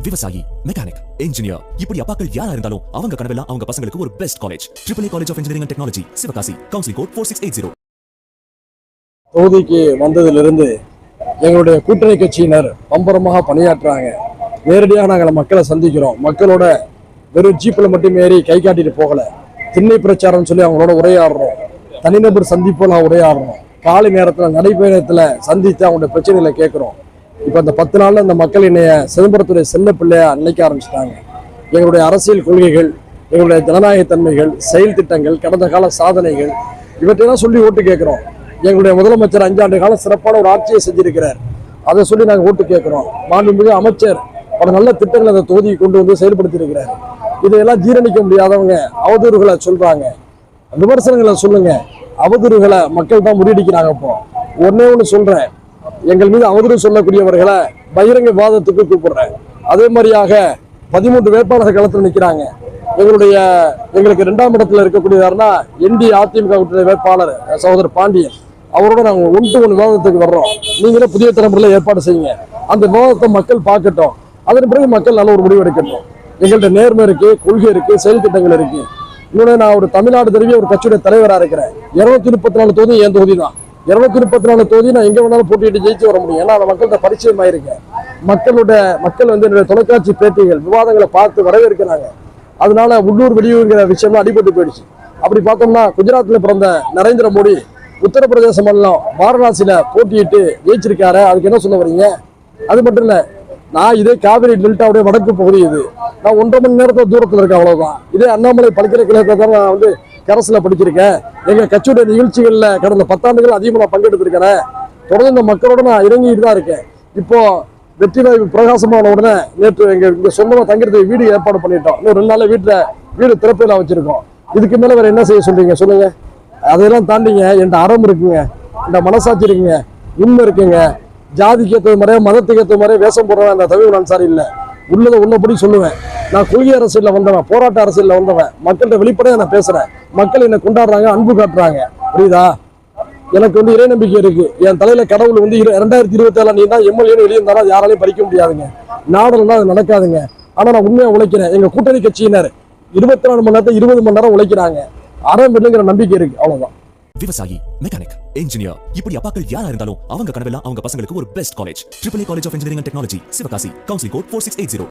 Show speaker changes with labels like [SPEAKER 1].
[SPEAKER 1] விவசாயி, mechanic, engineer, இப்படி அப்பாக்கள் யாரா இருந்தாலும் அவங்க கனவெல்லாம் அவங்க பசங்களுக்கு ஒரு best college. AAA college of engineering and technology, Sivakasi. Counselling code 4680.
[SPEAKER 2] தொகுதிக்கு வந்ததிலிருந்து எங்களுடைய கூட்டணி கட்சியினர் பம்பரமாக பணியாற்றுறாங்க. நேரடியாக நாங்கள் மக்களை சந்திக்கிறோம். மக்களோட வெறும் ஜீப்பில் மட்டும் ஏறி கை காட்டிட்டு போகல, திண்ணை பிரச்சாரம் சொல்லி அவங்களோட உரையாடுறோம். தனிநபர் சந்திப்பெல்லாம் உரையாடுறோம். காலை நேரத்தில் நடைபயணத்தில் சந்தித்து அவங்களுடைய பிரச்சனைகளை கேட்குறோம். இப்போ அந்த 10 நாளில் இந்த மக்கள் என்னைய சிதம்பரத்துடைய செல்ல பிள்ளையா நினைக்க ஆரம்பிச்சிட்டாங்க. எங்களுடைய அரசியல் கொள்கைகள், எங்களுடைய ஜனநாயக தன்மைகள், செயல் திட்டங்கள், கடந்த கால சாதனைகள், இவற்றையெல்லாம் சொல்லி ஓட்டு கேட்குறோம். எங்களுடைய முதலமைச்சர் 5 ஆண்டு காலம் சிறப்பான ஒரு ஆட்சியை செஞ்சிருக்கிறார், அதை சொல்லி நாங்கள் ஓட்டு கேட்குறோம். மாண்புமிகு அமைச்சர் பல நல்ல திட்டங்களை அந்த தொகுதியை கொண்டு வந்து செயல்படுத்தி இருக்கிறார். இதையெல்லாம் ஜீரணிக்க முடியாதவங்க அவதூறுகளை சொல்றாங்க. விமர்சனங்களை சொல்லுங்க, அவதூறுகளை மக்கள் தான் முறியடிக்கிறாங்க. இப்போ ஒன்னு சொல்றேன், எங்கள் மீது அவதூறு சொல்லக்கூடியவர்களை பகிரங்க விவாதத்துக்கு கூப்பிடுறேன். அதே மாதிரியாக 13 வேட்பாளர்கள் களத்தில் நிற்கிறாங்க. எங்களுக்கு 2ஆம் இடத்துல இருக்கக்கூடியவர்னா அதிமுக வேட்பாளர் சகோதரர் பாண்டியன், அவரோட நாங்கள் 1-1 விவாதத்துக்கு வர்றோம். நீங்களே புதிய தலைமுறையில் ஏற்பாடு செய்யுங்க. அந்த விவாதத்தை மக்கள் பார்க்கட்டும். அதன் பிறகு மக்கள் நல்ல ஒரு முடிவு எடுக்கட்டும். எங்கள்கிட்ட நேர்மை இருக்கு, கொள்கை இருக்கு, செயல் திட்டங்கள் இருக்கு. இன்னொன்று, நான் ஒரு தமிழ்நாடு தருவிய ஒரு கட்சியுடைய தலைவராக இருக்கிறேன். 234 தொகுதி என் தொகுதி தான். 234 தொகுதி நான் எங்க வேணாலும் போட்டிட்டு ஜெயிச்சு வர முடியும். ஏன்னா அந்த மக்கள்கிட்ட பரிச்சயம் ஆயிருக்கேன். மக்கள் வந்து என்னுடைய தொலைக்காட்சி பேட்டிகள், விவாதங்களை பார்த்து வரவேற்கிறாங்க. அதனால உள்ளூர் வெளியூருங்கிற விஷயம்லாம் அடிபட்டு போயிடுச்சு. அப்படி பார்த்தோம்னா குஜராத்தில் பிறந்த நரேந்திர மோடி உத்தரப்பிரதேச மாநிலம் வாரணாசியில போட்டியிட்டு ஜெயிச்சிருக்காரு. அதுக்கு என்ன சொல்ல வரீங்க? அது மட்டும் இல்லை, நான் இதே காவிரி டெல்டாவுடைய வடக்கு பகுதி, இது நான் 1.5 மணி நேரத்தில் தூரத்தில் இருக்கேன், அவ்வளவுதான். இதே அண்ணாமலை பல்கலைக்கழகத்தை தான் நான் வந்து கரசில் படிச்சிருக்கேன். எங்க கட்சியுடைய நிகழ்ச்சிகள்ல கடந்த 10 ஆண்டுகள் அதிகமாக நான் பங்கெடுத்திருக்கிறேன். தொடர்ந்து இந்த மக்களோட நான் இறங்கிட்டு தான் இருக்கேன். இப்போ வெற்றி வாய்ப்பு பிரகாசமான உடனே நேற்று இங்க சொந்தமா தங்கிறதுக்கு வீடு ஏற்பாடு பண்ணிட்டோம். இன்னும் 2 நாள்ல வீடு திறப்பில வச்சிருக்கோம். இதுக்கு மேல வேற என்ன செய்ய சொல்றீங்க சொல்லுங்க? அதையெல்லாம் தாண்டிங்க என்கிட்ட அறம் இருக்குங்க, இந்த மனசாட்சி இருக்குங்க, உண்மை இருக்குங்க. ஜாதிக்கு ஏற்ற மாதிரியே மதத்துக்கு ஏற்ற மாதிரியே வேஷம் போடுறவன் அந்த தமிழ் அன்சாரி இல்லை. உள்ளதை உள்ளபடி சொல்லுவேன். நான் கொள்கை அரசியலில் வந்தவன், போராட்ட அரசியலில் வந்தவன். மக்கள்கிட்ட வெளிப்படையாக நான் பேசுறேன். மக்கள் என்னை கொண்டாடுறாங்க, அன்பு காட்டுறாங்க. புரியுதா? எனக்கு வந்து இறை நம்பிக்கை இருக்கு. என் தலையில கடவுள் வந்து 2027 நீ தான் எம்எல்ஏன்னு வெளியே இருந்தாலும் யாராலையும் பறிக்க முடியாதுங்க. நாடெல்லாம் அது நடக்காதுங்க. ஆனா நான் உண்மையா உழைக்கிறேன். எங்க கூட்டணி கட்சியினர் 24 மணி நேரத்தை 20 மணி நேரம் உழைக்கிறாங்க. அறம் வெல்லுங்கிற நம்பிக்கை இருக்கு, அவ்வளவுதான்.
[SPEAKER 1] விவசாயி, மெக்கானிக், இன்ஜினியர், இப்படி அப்பாக்கள் யாரா இருந்தாலும் அவங்க கனவெல்லாம் அவங்க பசங்களுக்கு ஒரு best college. AAA college of engineering and technology, Sivakasi. Counselling code 4680.